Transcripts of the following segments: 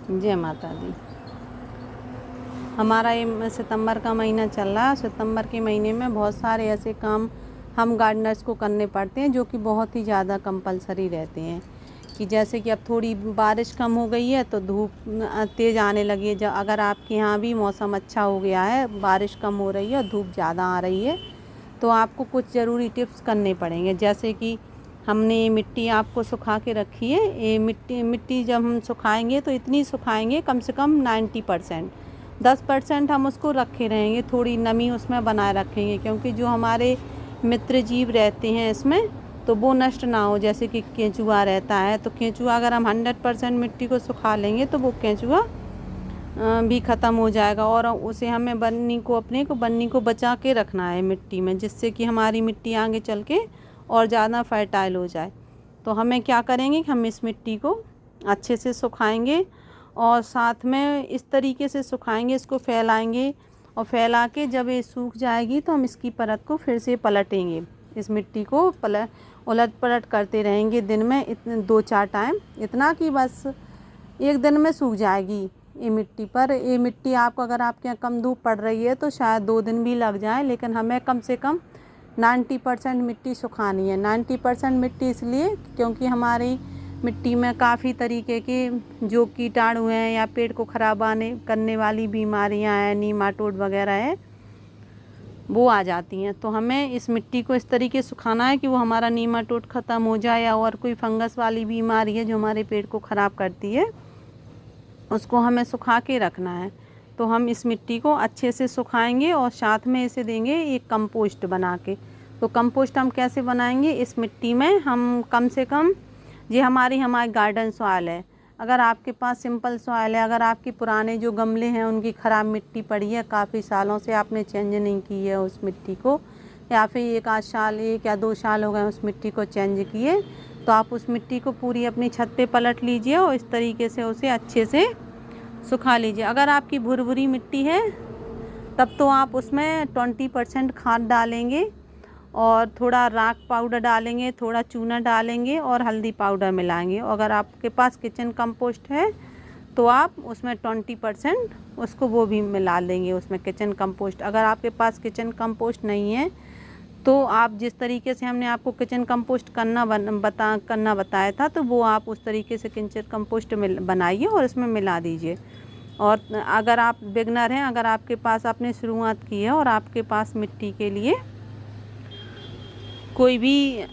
जय माता दी। हमारा ये सितंबर का महीना चल रहा है। सितंबर के महीने में बहुत सारे ऐसे काम हम गार्डनर्स को करने पड़ते हैं जो कि बहुत ही ज़्यादा कंपलसरी रहते हैं। कि जैसे कि अब थोड़ी बारिश कम हो गई है तो धूप तेज़ आने लगी है। जब अगर आपके यहाँ भी मौसम अच्छा हो गया है, बारिश कम हो रही है, धूप ज़्यादा आ रही है, तो आपको कुछ ज़रूरी टिप्स करने पड़ेंगे। जैसे कि हमने ये मिट्टी आपको सुखा के रखी है। ये मिट्टी जब हम सुखाएंगे तो इतनी सुखाएंगे कम से कम 90%। 10% हम उसको रखे रहेंगे, थोड़ी नमी उसमें बनाए रखेंगे, क्योंकि जो हमारे मित्र जीव रहते हैं इसमें तो वो नष्ट ना हो। जैसे कि केंचुआ रहता है, तो केंचुआ अगर हम 100% मिट्टी को सुखा लेंगे तो वो केंचुआ भी ख़त्म हो जाएगा। और उसे हमें बन्नी को बचा के रखना है मिट्टी में, जिससे कि हमारी मिट्टी आगे चल के और ज़्यादा फर्टाइल हो जाए। तो हमें क्या करेंगे कि हम इस मिट्टी को अच्छे से सुखाएंगे और साथ में इस तरीके से सुखाएंगे, इसको फैलाएंगे और फैला के जब ये सूख जाएगी तो हम इसकी परत को फिर से पलटेंगे। इस मिट्टी को उलट पलट करते रहेंगे दिन में इतने 2-4 टाइम, इतना कि बस एक दिन में सूख जाएगी ये मिट्टी। पर ये मिट्टी आपको अगर आपके यहाँ कम धूप पड़ रही है तो शायद 2 दिन भी लग जाए, लेकिन हमें कम से कम 90% मिट्टी सुखानी है। 90% मिट्टी इसलिए क्योंकि हमारी मिट्टी में काफ़ी तरीके के जो कीटाणु हैं या पेड़ को ख़राब करने वाली बीमारियां हैं, नीमाटोड वगैरह है, वो आ जाती हैं। तो हमें इस मिट्टी को इस तरीके सुखाना है कि वो हमारा नीमाटोड ख़त्म हो जाए, या और कोई फंगस वाली बीमारी है जो हमारे पेड़ को ख़राब करती है, उसको हमें सुखा के रखना है। तो हम इस मिट्टी को अच्छे से सुखाएंगे और साथ में इसे देंगे एक कंपोस्ट बना के। तो कंपोस्ट हम कैसे बनाएंगे, इस मिट्टी में हम कम से कम, ये हमारी गार्डन सॉइल है। अगर आपके पास सिंपल सॉइल है, अगर आपके पुराने जो गमले हैं उनकी ख़राब मिट्टी पड़ी है, काफ़ी सालों से आपने चेंज नहीं की है उस मिट्टी को, या फिर 1 या 2 साल हो गए उस मिट्टी को चेंज किए, तो आप उस मिट्टी को पूरी अपनी छत पे पलट लीजिए और इस तरीके से उसे अच्छे से सुखा लीजिए। अगर आपकी भुरभुरी मिट्टी है तब तो आप उसमें 20% खाद डालेंगे और थोड़ा राख पाउडर डालेंगे, थोड़ा चूना डालेंगे और हल्दी पाउडर मिलाएंगे। अगर आपके पास किचन कंपोस्ट है तो आप उसमें 20% उसको वो भी मिला लेंगे उसमें, किचन कंपोस्ट। अगर आपके पास किचन कंपोस्ट नहीं है तो आप जिस तरीके से हमने आपको किचन कंपोस्ट करना बताया था, तो वो आप उस तरीके से किचन कंपोस्ट बनाइए और इसमें मिला दीजिए। और अगर आप बिगनर हैं, अगर आपके पास आपने शुरुआत की है और आपके पास मिट्टी के लिए कोई भी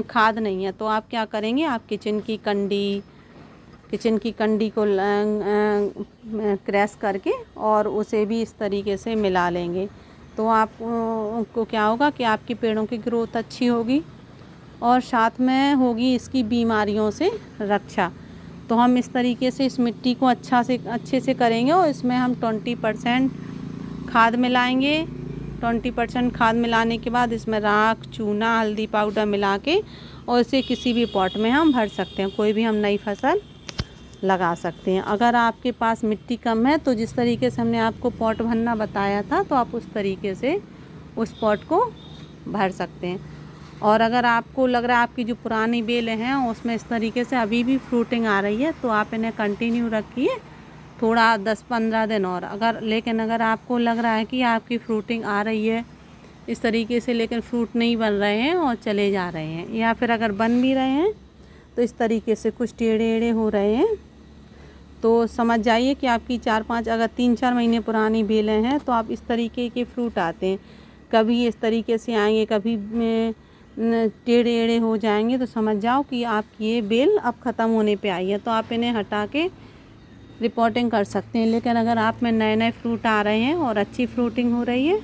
खाद नहीं है, तो आप क्या करेंगे, आप किचन की कंडी को क्रैश करके और उसे भी इस तरीके से मिला लेंगे। तो आपको क्या होगा कि आपकी पेड़ों की ग्रोथ अच्छी होगी और साथ में होगी इसकी बीमारियों से रक्षा। तो हम इस तरीके से इस मिट्टी को अच्छे से करेंगे और इसमें हम 20% खाद मिलाएंगे। 20% खाद मिलाने के बाद इसमें राख, चूना, हल्दी पाउडर मिला के और इसे किसी भी पॉट में हम भर सकते हैं, कोई भी हम नई फसल लगा सकते हैं। अगर आपके पास मिट्टी कम है तो जिस तरीके से हमने आपको पॉट भरना बताया था, तो आप उस तरीके से उस पॉट को भर सकते हैं। और अगर आपको लग रहा है आपकी जो पुरानी बेलें हैं उसमें इस तरीके से अभी भी फ्रूटिंग आ रही है, तो आप इन्हें कंटिन्यू रखिए थोड़ा 10-15 दिन और। लेकिन अगर आपको लग रहा है कि आपकी फ्रूटिंग आ रही है इस तरीके से लेकिन फ्रूट नहीं बन रहे हैं और चले जा रहे हैं, या फिर अगर बन भी रहे हैं तो इस तरीके से कुछ टेढ़े हो रहे हैं, तो समझ जाइए कि आपकी 4-5 अगर 3-4 महीने पुरानी बेलें हैं तो आप इस तरीके के फ्रूट आते हैं, कभी इस तरीके से आएंगे, कभी टेढ़े हो जाएंगे, तो समझ जाओ कि आपकी ये बेल अब ख़त्म होने पे आई है। तो आप इन्हें हटा के रिपोर्टिंग कर सकते हैं। लेकिन अगर आप में नए फ्रूट आ रहे हैं और अच्छी फ्रूटिंग हो रही है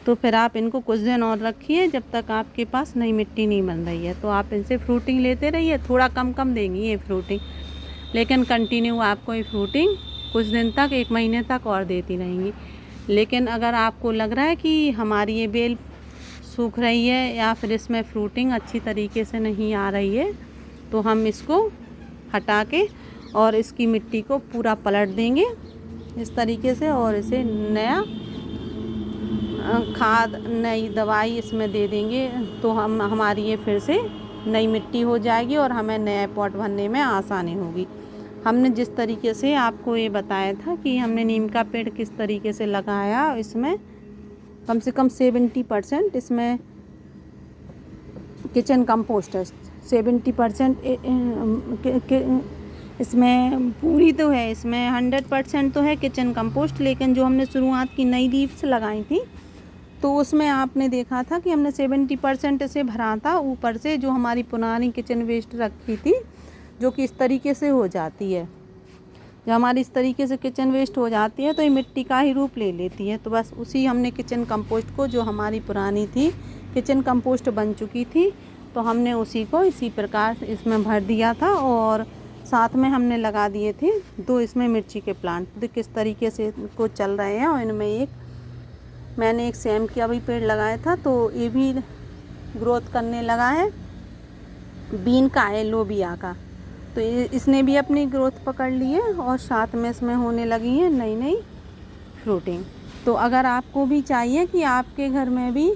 तो फिर आप इनको कुछ दिन और रखिए जब तक आपके पास नई मिट्टी नहीं बन रही है। तो आप इनसे फ्रूटिंग लेते रहिए, थोड़ा कम देंगी ये फ्रूटिंग, लेकिन कंटिन्यू आपको ये फ्रूटिंग कुछ दिन तक, 1 महीने तक और देती रहेंगी। लेकिन अगर आपको लग रहा है कि हमारी ये बेल सूख रही है या फिर इसमें फ्रूटिंग अच्छी तरीके से नहीं आ रही है, तो हम इसको हटा के और इसकी मिट्टी को पूरा पलट देंगे इस तरीके से, और इसे नया खाद, नई दवाई इसमें दे देंगे, तो हमारी ये फिर से नई मिट्टी हो जाएगी और हमें नया पॉट भरने में आसानी होगी। हमने जिस तरीके से आपको ये बताया था कि हमने नीम का पेड़ किस तरीके से लगाया, इसमें कम से कम 70% इसमें किचन कंपोस्ट है। 70% इसमें पूरी तो है, इसमें 100% तो है किचन कंपोस्ट, लेकिन जो हमने शुरुआत की नई लीव्स लगाई थी तो उसमें आपने देखा था कि हमने 70% इसे भरा था ऊपर से, जो हमारी पुरानी किचन वेस्ट रखी थी, जो कि इस तरीके से हो जाती है। जब हमारी इस तरीके से किचन वेस्ट हो जाती है तो ये मिट्टी का ही रूप ले लेती है। तो बस उसी हमने किचन कंपोस्ट को, जो हमारी पुरानी थी किचन कंपोस्ट बन चुकी थी, तो हमने उसी को इसी प्रकार इसमें भर दिया था। और साथ में हमने लगा दिए थे 2 इसमें मिर्ची के प्लांट। तो किस तरीके से को चल रहे हैं। और इनमें मैंने एक सेम का भी पेड़ लगाया था, तो ये भी ग्रोथ करने लगा है। बीन का है, लोबिया का, तो इसने भी अपनी ग्रोथ पकड़ ली है और साथ में इसमें होने लगी है नई नई फ्रूटिंग। तो अगर आपको भी चाहिए कि आपके घर में भी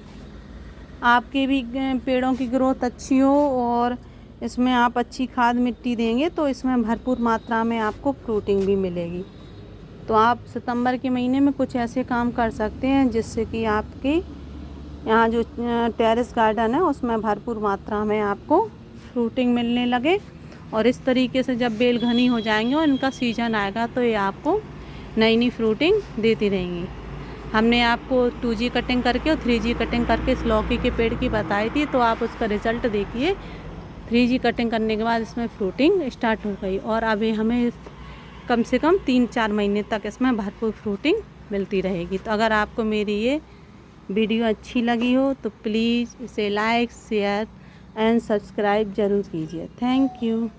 आपके भी पेड़ों की ग्रोथ अच्छी हो और इसमें आप अच्छी खाद मिट्टी देंगे, तो इसमें भरपूर मात्रा में आपको फ्रूटिंग भी मिलेगी। तो आप सितंबर के महीने में कुछ ऐसे काम कर सकते हैं जिससे कि आपके यहाँ जो टेरेस गार्डन है उसमें भरपूर मात्रा में आपको फ्रूटिंग मिलने लगे। और इस तरीके से जब बेल घनी हो जाएंगे और इनका सीजन आएगा तो ये आपको नई नई फ्रूटिंग देती रहेंगी। हमने आपको 2G कटिंग करके और 3G कटिंग करके इस लौकी के पेड़ की बताई थी, तो आप उसका रिज़ल्ट देखिए। 3G कटिंग करने के बाद इसमें फ्रूटिंग स्टार्ट हो गई और अभी हमें कम से कम 3-4 महीने तक इसमें भरपूर फ्रूटिंग मिलती रहेगी। तो अगर आपको मेरी ये वीडियो अच्छी लगी हो तो प्लीज़ इसे लाइक, शेयर एंड सब्सक्राइब ज़रूर कीजिए। Thank you.